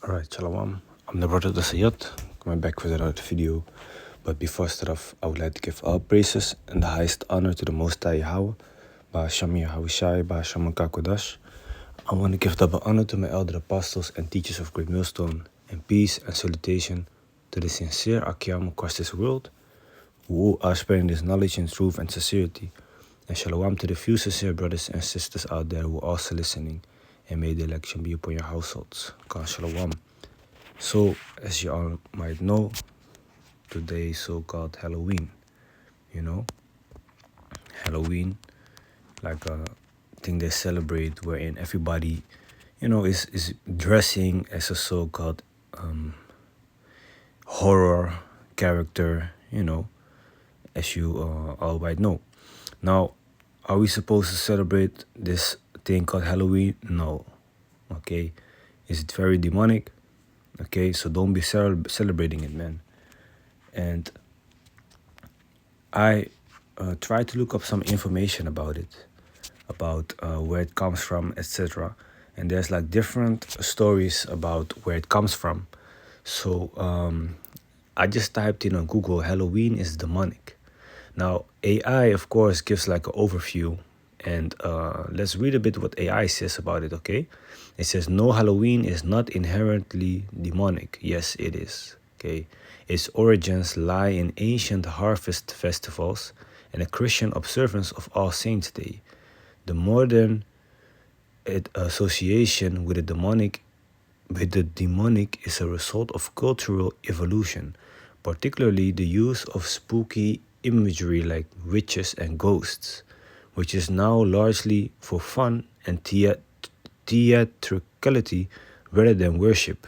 Alright, Shalom. I'm the brother the Sayyid, coming back with another video. But before I start off, I would like to give all praises and the highest honor to the Most High Yahweh, Ba'asham Yahushai, Ba'asham Kakodash. I want to give double honor to my elder apostles and teachers of Great Millstone, and peace and salutation to the sincere Akyam across this world, who are spreading this knowledge and truth and sincerity. And Shalom to the few sincere brothers and sisters out there who are also listening, and may the election be upon your households. God Shalom. So, as you all might know, today is so-called Halloween. You know, Halloween, like a thing they celebrate, wherein everybody, is dressing as a so-called horror character. As you all might know. Now, are we supposed to celebrate this thing called Halloween? No. Okay, is it very demonic? Okay, so don't be celebrating it, man. And I tried to look up some information about it, about where it comes from, etc. And there's like different stories about where it comes from. So I just typed in on Google, Halloween is demonic. Now, AI, of course, gives like an overview. And let's read a bit what AI says about it, okay? It says, no, Halloween is not inherently demonic. Yes, it is, okay? Its origins lie in ancient harvest festivals and a Christian observance of All Saints' Day. The modern association with the demonic is a result of cultural evolution, particularly the use of spooky imagery like witches and ghosts, which is now largely for fun and theatricality rather than worship.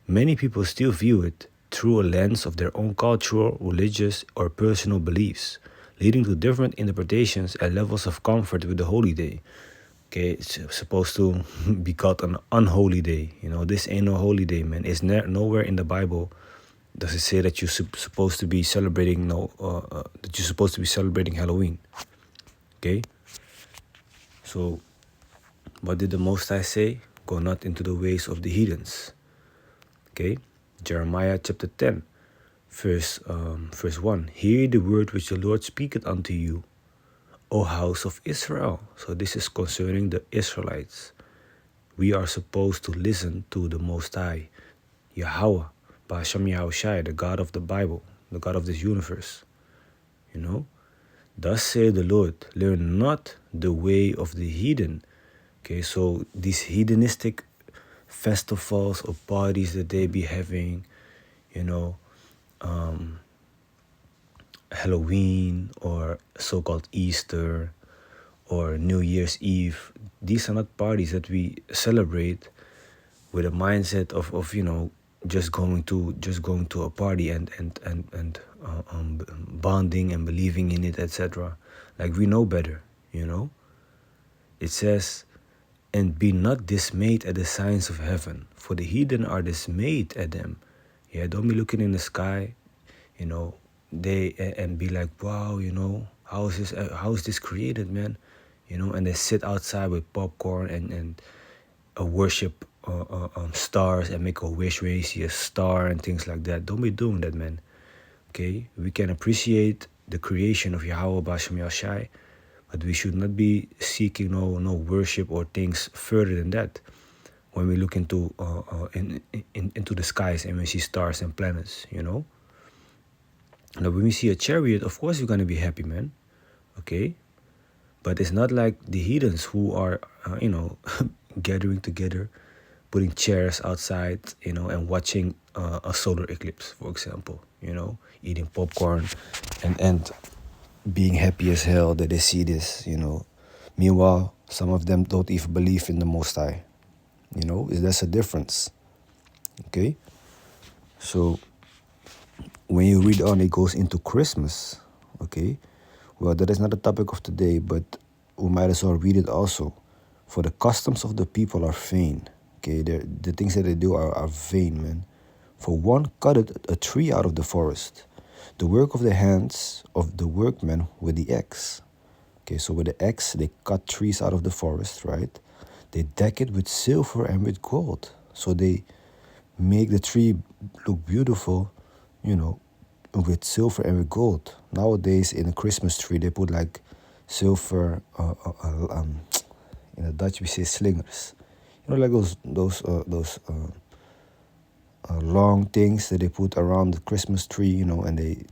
Many people still view it through a lens of their own cultural, religious, or personal beliefs, leading to different interpretations and levels of comfort with the holy day. Okay, it's supposed to be called an unholy day. This ain't no holy day, man. It's nowhere in the Bible does it say that you're supposed to be celebrating Halloween. Okay, so what did the Most High say? Go not into the ways of the heathens. Okay, Jeremiah chapter 10, verse 1. Hear the word which the Lord speaketh unto you, O house of Israel. So this is concerning the Israelites. We are supposed to listen to the Most High, Yahweh, Ba'asham Yahushai, the God of the Bible, the God of this universe. Thus saith the Lord, learn not the way of the heathen. Okay, so these heathenistic festivals or parties that they be having, Halloween or so-called Easter or New Year's Eve, these are not parties that we celebrate with a mindset of just going to a party and bonding and believing in it, etc. Like, we know better. It says, and be not dismayed at the signs of heaven, for the heathen are dismayed at them. Yeah, don't be looking in the sky, and be like, wow, how is this created, man? And they sit outside with popcorn and worship stars and make a wish when you see a star and things like that. Don't be doing that, man. Okay, we can appreciate the creation of Yahweh Ba'asham Yahushai, but we should not be seeking no worship or things further than that. When we look into the skies and we see stars and planets, Now, when we see a chariot, of course we're gonna be happy, man. Okay, but it's not like the heathens who are, gathering together, putting chairs outside, and watching a solar eclipse, for example. Eating popcorn and being happy as hell that they see this. Meanwhile, some of them don't even believe in the Most High. There's a difference. Okay, so when you read on, it goes into Christmas. Okay, well, that is not the topic of today, but we might as well read it also. For the customs of the people are vain. Okay, the things that they do are vain, man. For one cutteth a tree out of the forest, the work of the hands of the workmen with the axe. Okay, so with the axe, they cut trees out of the forest, right? They deck it with silver and with gold. So they make the tree look beautiful, you know, with silver and with gold. Nowadays, in a Christmas tree, they put like silver. In the Dutch, we say slingers. You know, like those long things that they put around the Christmas tree. You know, and they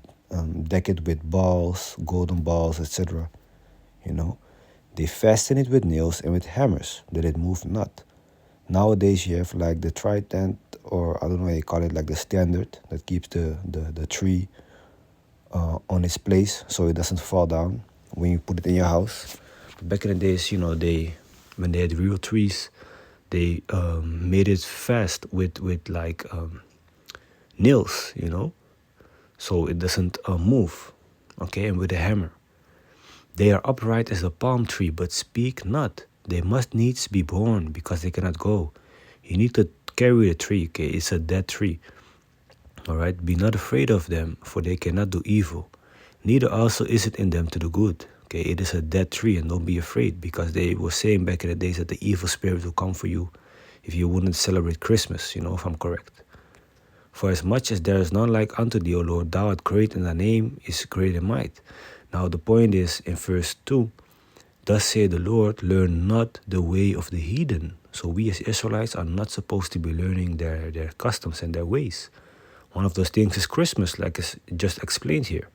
deck it with balls, golden balls, etc. You know, they fasten it with nails and with hammers that it move not. Nowadays, you have like the trident, or I don't know how you call it, like the standard that keeps the tree on its place so it doesn't fall down when you put it in your house. But back in the days, you know, when they had real trees, they made it fast with like nails, you know, so it doesn't move, okay, and with a hammer. They are upright as a palm tree, but speak not. They must needs be born, because they cannot go. You need to carry the tree, okay? It's a dead tree. All right? Be not afraid of them, for they cannot do evil. Neither also is it in them to do good. Okay, it is a dead tree, and don't be afraid, because they were saying back in the days that the evil spirit will come for you if you wouldn't celebrate Christmas, you know, if I'm correct. For as much as there is none like unto thee, O Lord, thou art great, and thy name is great in might. Now the point is in verse 2, thus saith the Lord, learn not the way of the heathen. So we as Israelites are not supposed to be learning their customs and their ways. One of those things is Christmas, like is just explained here.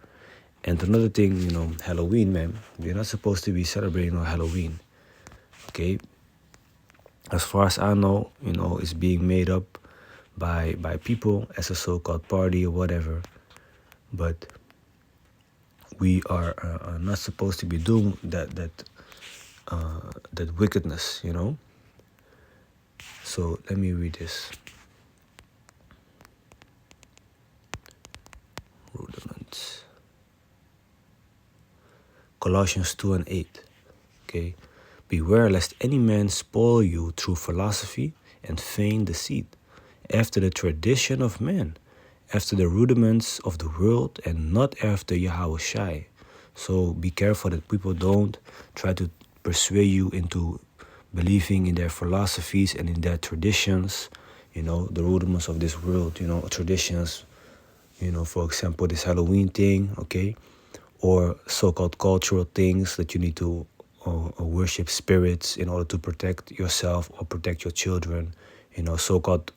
And another thing, you know, Halloween, man. We're not supposed to be celebrating on Halloween. Okay? As far as I know, you know, it's being made up by people as a so-called party or whatever. But we are not supposed to be doing that wickedness, you know. So let me read this. Rudiments. Colossians 2 and 8. Okay. Beware lest any man spoil you through philosophy and vain deceit, after the tradition of men, after the rudiments of the world, and not after Yahushai. So be careful that people don't try to persuade you into believing in their philosophies and in their traditions, you know, the rudiments of this world, you know, traditions, you know, for example, this Halloween thing, okay, or so-called cultural things that you need to worship spirits in order to protect yourself or protect your children, you know, so-called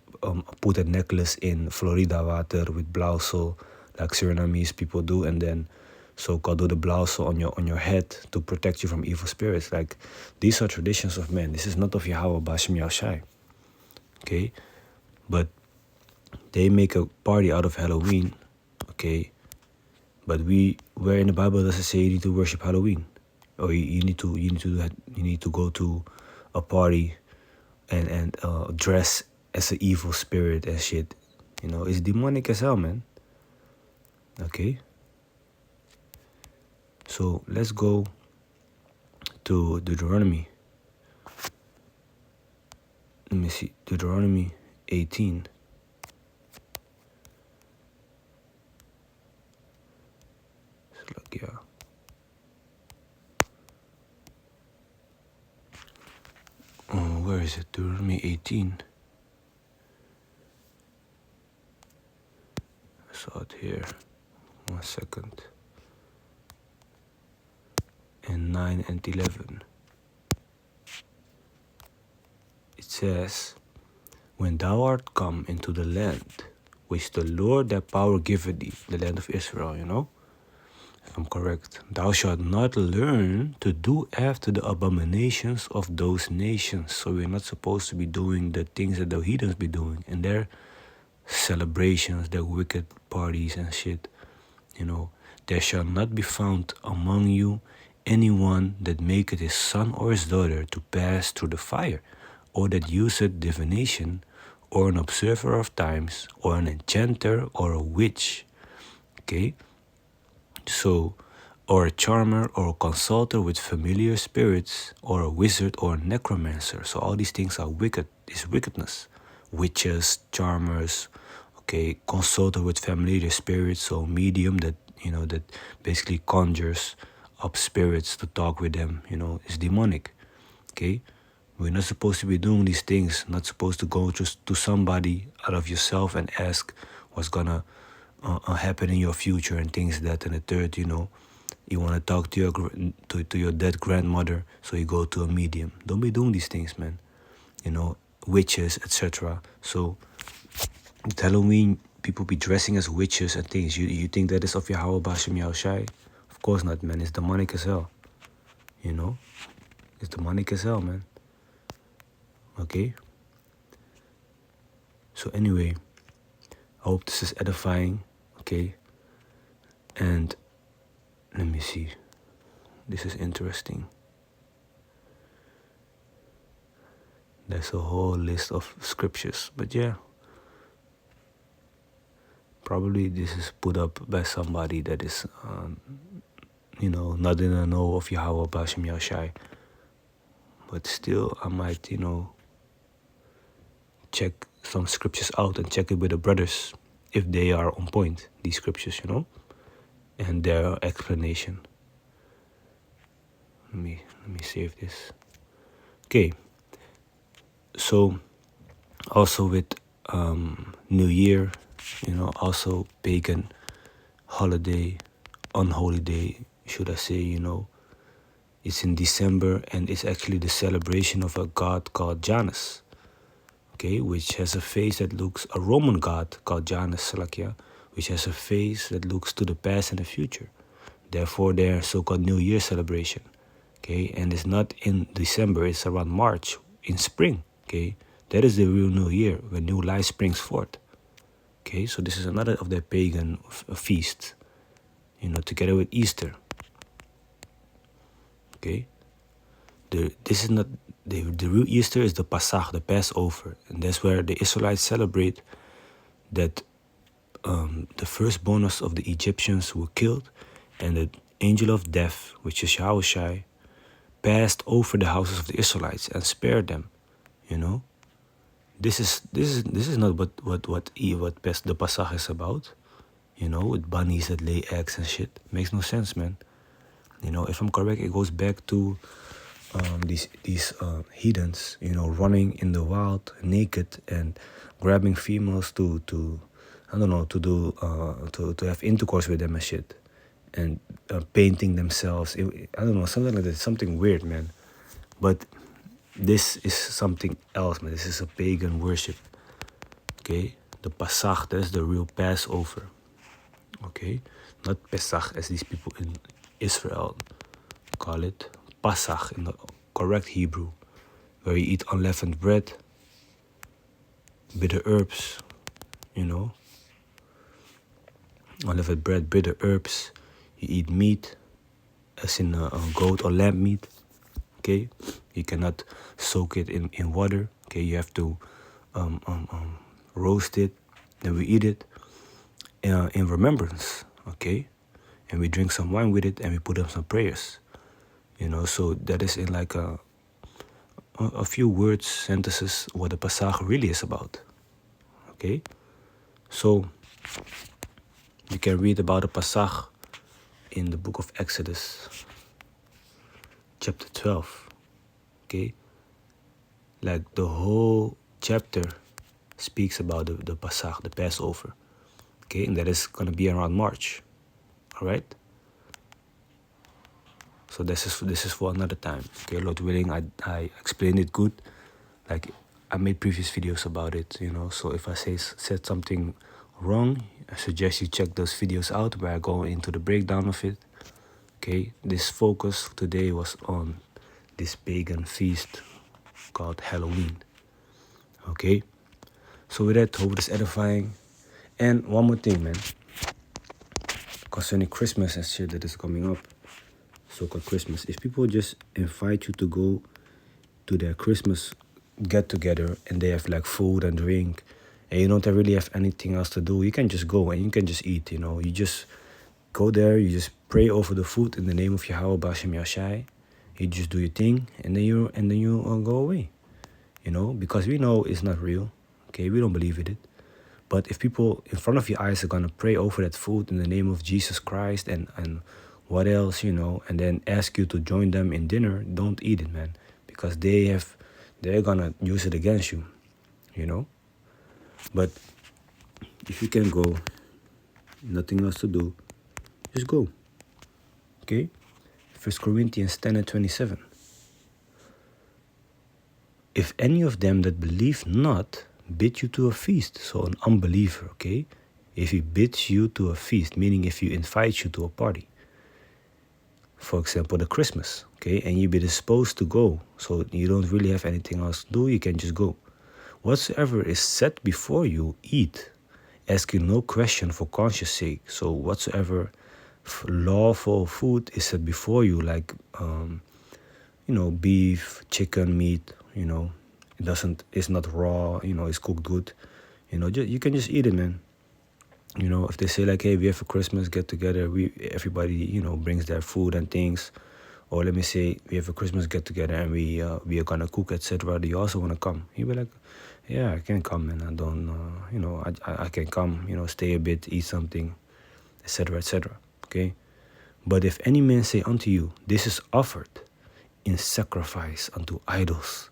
put a necklace in Florida water with blauwsel, like Surinamese people do, and then so-called do the blauwsel on your head to protect you from evil spirits. Like, these are traditions of men. This is not of Yahweh Bashem Yahushai. Okay, but they make a party out of Halloween. Okay, but where in the Bible does it say you need to worship Halloween, or you need to go to a party and dress as an evil spirit and shit? You know, it's demonic as hell, man. Okay. So let's go to Deuteronomy. Let me see, Deuteronomy 18. Yeah. Where is it? Deuteronomy 18. I saw it here. 1 second. And 9 and 11. It says, when thou art come into the land which the Lord thy power giveth thee, the land of Israel, you know, if I'm correct, thou shalt not learn to do after the abominations of those nations. So we're not supposed to be doing the things that the heathens be doing in their celebrations, their wicked parties and shit. You know, there shall not be found among you anyone that maketh his son or his daughter to pass through the fire, or that useth divination, or an observer of times, or an enchanter, or a witch. Okay? So, or a charmer, or a consulter with familiar spirits, or a wizard, or a necromancer. So all these things are wicked. It's wickedness. Witches, charmers, okay, consulter with familiar spirits, so medium that, you know, that basically conjures up spirits to talk with them, you know, is demonic. Okay? We're not supposed to be doing these things, not supposed to go just to somebody out of yourself and ask what's gonna happen in your future and things that and the third, You want to talk to your dead grandmother, so you go to a medium. Don't be doing these things, man. Witches, etc. So Halloween, people be dressing as witches and things. You think that is of Yahweh Bashem Yahushai? Of course not, man. It's demonic as hell. It's demonic as hell, man. Okay? So anyway, I hope this is edifying, okay? And let me see. This is interesting. There's a whole list of scriptures, but yeah. Probably this is put up by somebody that is, not in the know of Yahweh Bashem Yahushai. But still, I might, check some scriptures out and check it with the brothers if they are on point, these scriptures, and their explanation. Let me save this. Okay. So also with New Year, also pagan holiday, unholy day, should I say, it's in December and it's actually the celebration of a god called Janus, okay, which has a face that looks, a Roman god called Janus Salakia, which has a face that looks to the past and the future. Therefore, their so-called New Year celebration, okay, and it's not in December, it's around March, in spring, okay. That is the real New Year, when new life springs forth. Okay, so this is another of the pagan feasts, together with Easter. Okay, this is not the real Easter is the Pasach, the Passover, and that's where the Israelites celebrate that the firstborns of the Egyptians were killed, and the angel of death, which is Yahushai, passed over the houses of the Israelites and spared them. This is not what the Pasach is about. With bunnies that lay eggs and shit. Makes no sense, man. If I'm correct, it goes back to these heathens, running in the wild naked and grabbing females to I don't know, to do to have intercourse with them and shit, and painting themselves. I don't know, something like that. Something weird, man. But this is something else, man. This is a pagan worship. Okay, the Pasach, that's the real Passover. Okay, not Pesach as these people in Israel call it. Pasach in the correct Hebrew, where you eat unleavened bread, bitter herbs, unleavened bread, bitter herbs. You eat meat, as in goat or lamb meat. Okay, you cannot soak it in water. Okay, you have to roast it, then we eat it in remembrance. Okay, and we drink some wine with it, and we put up some prayers. So that is in like a few words, sentences, what the Pasach really is about. Okay, so you can read about the Pasach in the book of Exodus, chapter 12. Okay, like the whole chapter speaks about the Pasach, the Passover. Okay, and that is going to be around March. All right. So this is for another time. Okay, Lord willing, I explained it good. Like I made previous videos about it, So if I said something wrong, I suggest you check those videos out where I go into the breakdown of it. Okay, this focus today was on this pagan feast called Halloween. Okay, so with that, hope it's edifying. And one more thing, man, concerning Christmas and shit that is coming up, so-called Christmas. If people just invite you to go to their Christmas get-together and they have like food and drink, and you don't really have anything else to do, you can just go and you can just eat, You just go there, you just pray over the food in the name of Yahweh Bashem Yahushai. You just do your thing, and then you go away, because we know it's not real. Okay, we don't believe in it. But if people in front of your eyes are gonna pray over that food in the name of Jesus Christ and what else, and then ask you to join them in dinner, don't eat it, man, because they have they're gonna use it against you, you know. But if you can go, nothing else to do, just go. Okay? 1 Corinthians 10:27. If any of them that believe not bid you to a feast, so an unbeliever, okay? If he bids you to a feast, meaning if he invites you to a party, for example, the Christmas, okay, and you be disposed to go, so you don't really have anything else to do, you can just go. Whatsoever is set before you, eat, asking no question for conscience sake. So whatsoever lawful food is set before you, like beef, chicken, meat, it's not raw, it's cooked good, you can just eat it, man. If they say like, hey, we have a Christmas get together, everybody, brings their food and things, or let me say we have a Christmas get together and we are gonna cook, etc. Do you also wanna come? You be like, yeah, I can come, and I don't, I can come, stay a bit, eat something, etc., etc. Okay, but if any man say unto you, this is offered in sacrifice unto idols,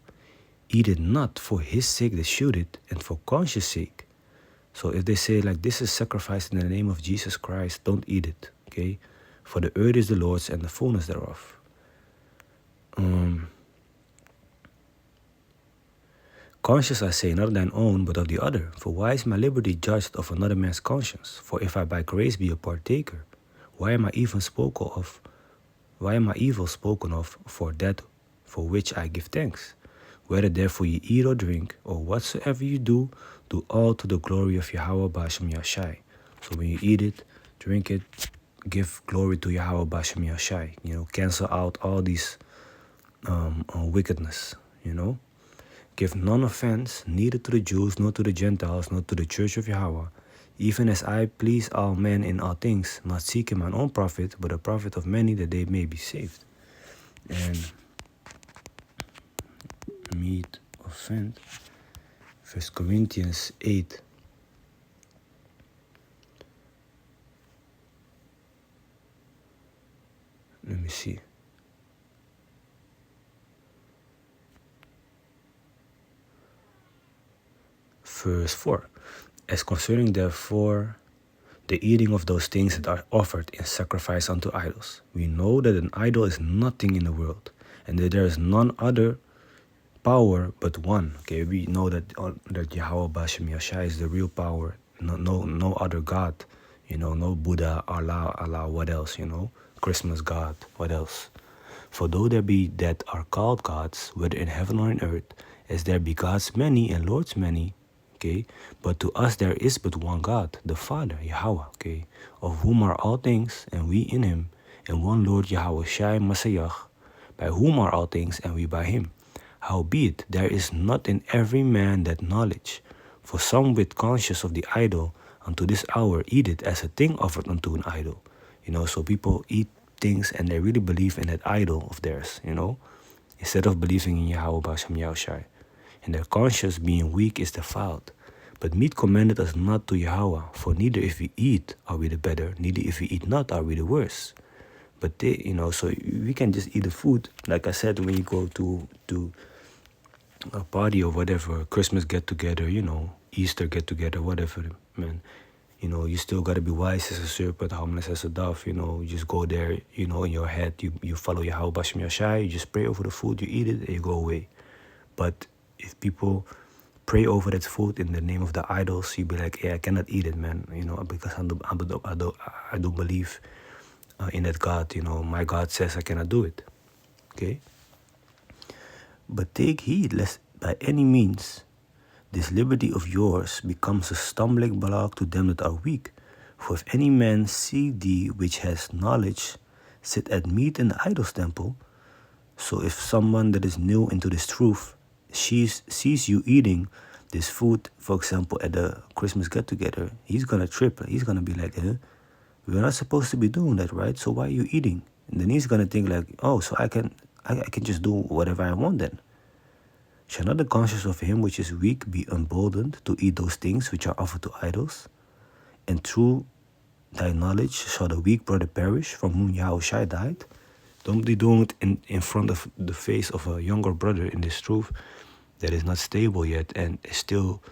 eat it not for his sake that shoot it, and for conscience sake. So if they say like, this is sacrificed in the name of Jesus Christ, don't eat it, okay? For the earth is the Lord's and the fullness thereof. Conscience, I say, not thine own, but of the other. For why is my liberty judged of another man's conscience? For if I by grace be a partaker, why am I evil spoken of? Why am I evil spoken of for that for which I give thanks? Whether therefore you eat or drink, or whatsoever you do, do all to the glory of Yahweh B'Shem Yashai. So when you eat it, drink it, give glory to Yahweh B'Shem Yashai. Cancel out all these wickedness, Give none offense, neither to the Jews, nor to the Gentiles, nor to the church of Yahweh, even as I please all men in all things, not seeking my own profit, but the profit of many, that they may be saved. And meat offend. 1 Corinthians 8. Let me see. Verse 4. As concerning therefore the eating of those things that are offered in sacrifice unto idols, we know that an idol is nothing in the world, and that there is none other power but one. Okay, we know that Yahweh B'Shem Yashai is the real power. No other God. No Buddha, Allah, what else? Christmas God, what else? For though there be that are called gods, whether in heaven or in earth, as there be gods many and lords many, okay, but to us there is but one God, the Father, Yahweh, okay, of whom are all things, and we in him, and one Lord Yahweh Shai Messiah, by whom are all things, and we by him. Howbeit, there is not in every man that knowledge. For some with conscience of the idol, unto this hour eat it as a thing offered unto an idol. So people eat things and they really believe in that idol of theirs, instead of believing in Yahweh B'Shem Yahushai. And their conscience being weak is defiled. But meat commanded us not to Yahweh, for neither if we eat are we the better, neither if we eat not are we the worse. But they, so we can just eat the food. Like I said, when you go to a party or whatever, Christmas get together, Easter get together, whatever, man. You still gotta be wise as a serpent, harmless as a dove. You just go there, in your head, you follow Yahweh B'Shem Yashai, you just pray over the food, you eat it, and you go away. But if people pray over that food in the name of the idols, you be like, hey, I cannot eat it, man, because I don't believe in that God. My God says I cannot do it. Okay? But take heed lest by any means this liberty of yours becomes a stumbling block to them that are weak. For if any man see thee which has knowledge sit at meat in the idol's temple, so if someone that is new into this truth sees you eating this food, for example, at the Christmas get-together, he's going to trip. He's going to be like, we're not supposed to be doing that, right? So why are you eating? And then he's going to think like, oh, so I can just do whatever I want then. Shall not the conscience of him which is weak be emboldened to eat those things which are offered to idols? And through thy knowledge shall the weak brother perish, from whom Yahushua died? Don't be doing it in front of the face of a younger brother in this truth, that is not stable yet and is still,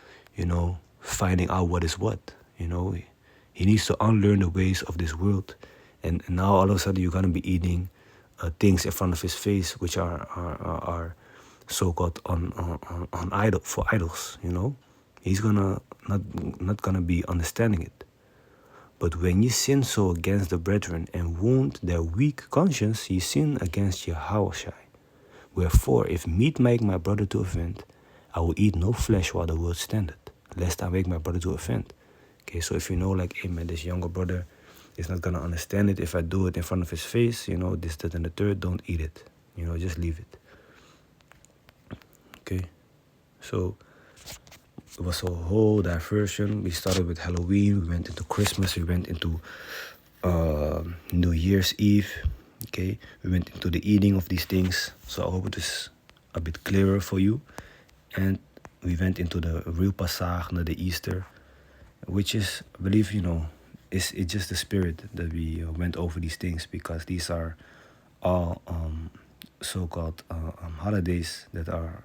finding out what is what. He needs to unlearn the ways of this world, and now all of a sudden you're gonna be eating things in front of his face, which are so-called on idol for idols. He's gonna not gonna be understanding it. But when ye sin so against the brethren and wound their weak conscience, ye sin against Yahushua. Wherefore, if meat make my brother to offend, I will eat no flesh while the world standeth, lest I make my brother to offend. Okay, so if you know, like, hey man, this younger brother is not gonna understand it if I do it in front of his face, this, that, and the third, don't eat it. Just leave it. Okay, so it was a whole diversion. We started with Halloween, we went into Christmas, we went into New Year's Eve. Okay, we went into the eating of these things. So I hope it is a bit clearer for you. And we went into the real Pasach, the Easter, which is, I believe, it's just the spirit that we went over these things, because these are all so-called holidays that are,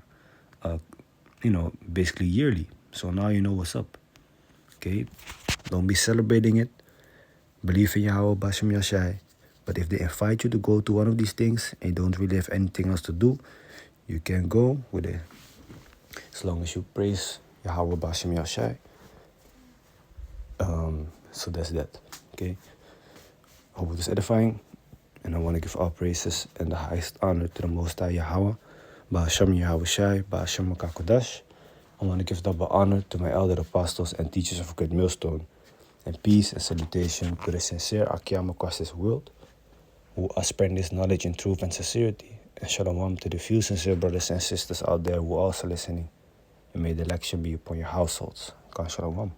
basically yearly. So now you know what's up. Okay, don't be celebrating it. Believe in Yahweh Bashem Yashai. But if they invite you to go to one of these things and you don't really have anything else to do, you can go with it. As long as you praise Yahweh Bashem Yashai. So that's that. Okay. Hope it is edifying. And I want to give all praises and the highest honor to the Most High Yahweh, Ba'ashem Yahweh Shai, Ba'ashem Makakodash. I want to give double honor to my elder apostles and teachers of Great Millstone. And peace and salutation to the sincere Akiyama across this world, who are spreading this knowledge in truth and sincerity. And shalom to the few sincere brothers and sisters out there who are also listening. And may the lecture be upon your households. Shalom.